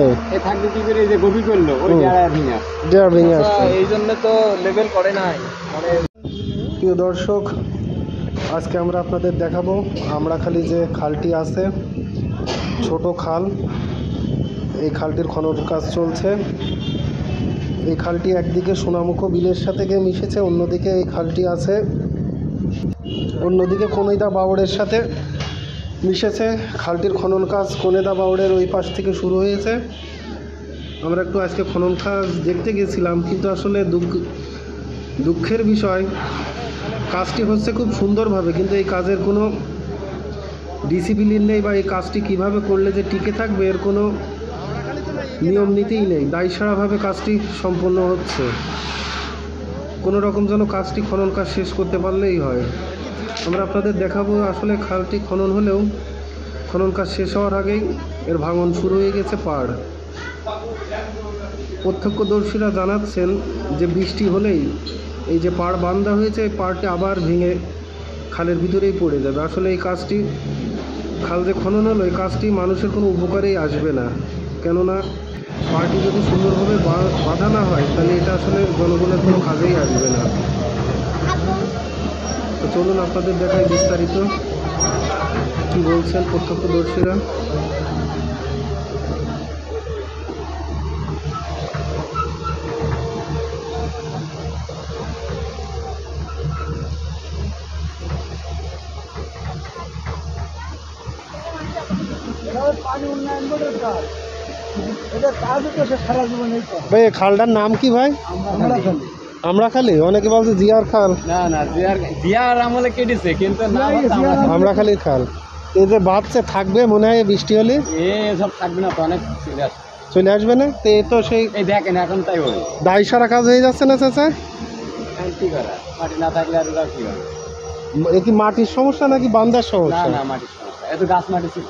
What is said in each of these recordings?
নেই, থাকবে কি করে? এই যে গভীর করলো ওই দেয়ার ভেঙে আসছে। এই জন্য তো লেভেল করে নাই। প্রিয় দর্শক, আজকে আমরা আপনাদের দেখাবো আমড়াখালি যে খালটি আছে, ছোট খাল, এই খালটির খনন কাজ চলছে। এই খালটি একদিকে সোনামুখো বিলের সাথে গিয়ে মিশেছে, অন্যদিকে এই খালটি আছে অন্যদিকে কনেদা বাউড়ের সাথে মিশেছে। খালটির খনন কাজ কনেদা বাউড়ের ওই পাশ থেকে শুরু হয়েছে। আমরা একটু আজকে খনন কাজ দেখতে গেছিলাম, কিন্তু আসলে দুঃখের বিষয়, কাজটি হচ্ছে খুব সুন্দরভাবে, কিন্তু এই কাজের কোনো ডিসিপ্লিন নেই, বা এই কাজটি কিভাবে করলে যে টিকে থাকবে এর কোনো নিয়ম নীতিই নেই। দায়সারাভাবে কাজটি সম্পন্ন হচ্ছে। কোনো রকম যেন কাজটি খনন কাজ শেষ করতে পারলেই হয়। আমরা আপনাদের দেখাবো আসলে খালটি খনন হলেও খনন কাজ শেষ হওয়ার আগেই এর ভাঙন শুরু হয়ে গেছে। পাড় প্রত্যক্ষদর্শীরা জানাচ্ছেন যে বৃষ্টি হলেই এই যে পাড় বাঁধা হয়েছে, এই পাড়টি আবার ভেঙে খালের ভিতরেই পড়ে যাবে। আসলে এই কাজটি, খাল যে খনন হলো, এই কাজটি মানুষের কোনো উপকারেই আসবে না। কেননা পাড়টি যদি সুন্দরভাবে বাঁধা না হয়, তাহলে এটা আসলে জনগণের কোনো কাজেই আসবে না। তো চলুন আপনাদের দেখাই বিস্তারিত কি বলছেন প্রত্যক্ষদর্শীরা। ভাই খালটার নাম কি ভাই? আমড়াখালি। অনেকে বলছে জিয়ার খাল। না জিয়ার আমলে কেটেছে, কিন্তু আমড়াখালির খাল। এই যে বাঁধছে, থাকবে মনে হয় বৃষ্টি হলে? সব থাকবে না তো, অনেক চলে আসবে না তো? এই তো সেই দেখেন এখন তাই বলি, দায় সারা কাজ হয়ে যাচ্ছে না চাচা? কি করা, মাটি না থাকলে আর কি হবে? এ কি মাটির সমস্যা নাকি বান্ধার সমস্যা? না মাটির সমস্যা, এত গাছ মাটি ছিল,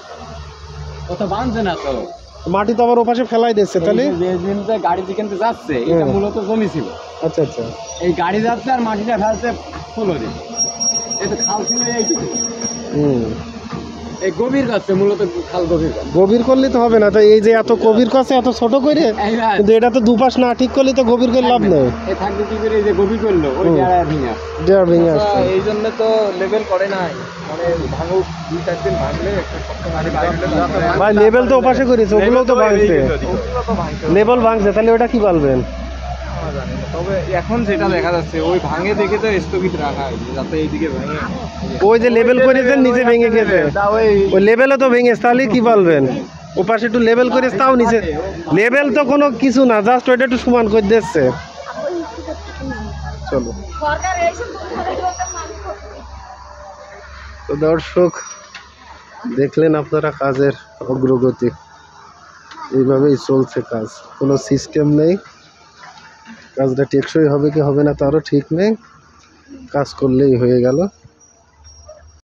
কোথাও বাঁধছে না তো। মাটি তো আবার ওপাশে ফেলাই দিচ্ছে তাহলে? যে গাড়ি যেখানে যাচ্ছে এটা মূলত জমি ছিল। আচ্ছা আচ্ছা, এই গাড়ি যাচ্ছে আর মাটিটা ফেলছে ফুল হয়ে, এটা খাল ছিল এইটুকু। এই গভীর কাছে মূলত খাল গভীর করলে তো হবে না। তো এই যে এত গভীর কাছে এত ছোট করে, কিন্তু এটা তো দুপাশ না ঠিক করলে তো গভীর করে লাভ নেই। এ থাকবে কি করে? এই যে গভীর করলো ওই দেয়ার ভেঙে আসছে। এই জন্য তো লেভেল করে নাই, মানে ভাঙুক 2-4 দিন ভাঙলে একটা শক্ত মাটি বাইরে। ভাই লেভেল তো ওপাশে করেছে, ওগুলোও তো ভাঙছে, লেভেল ভাঙছে, তাহলে ওটা কি বলবেন? তবে এখন যেটা দেখা যাচ্ছে ওই ভাঙে দেখে তো স্থগিত রাখা হয়েছে, যাতে এইদিকে ভেঙে, ওই যে লেভেল করেছেন নিচে ভেঙে গেছে, ওই লেভেলও তো ভেঙেছে, তাহলে কি বলবেন? ওপাশে একটু লেভেল করে তাও নিচে লেভেল তো কোনো কিছু না, জাস্ট ওইটা একটু সমান করে দিচ্ছে। চলো তো দর্শক, দেখলেন আপনারা কাজের অগ্রগতি, এইভাবেই চলছে কাজ, কোনো সিস্টেম নেই। কাজটা টেকসই হবে কি হবে না তারও ঠিক নেই, কাজ করলেই হয়ে গেল।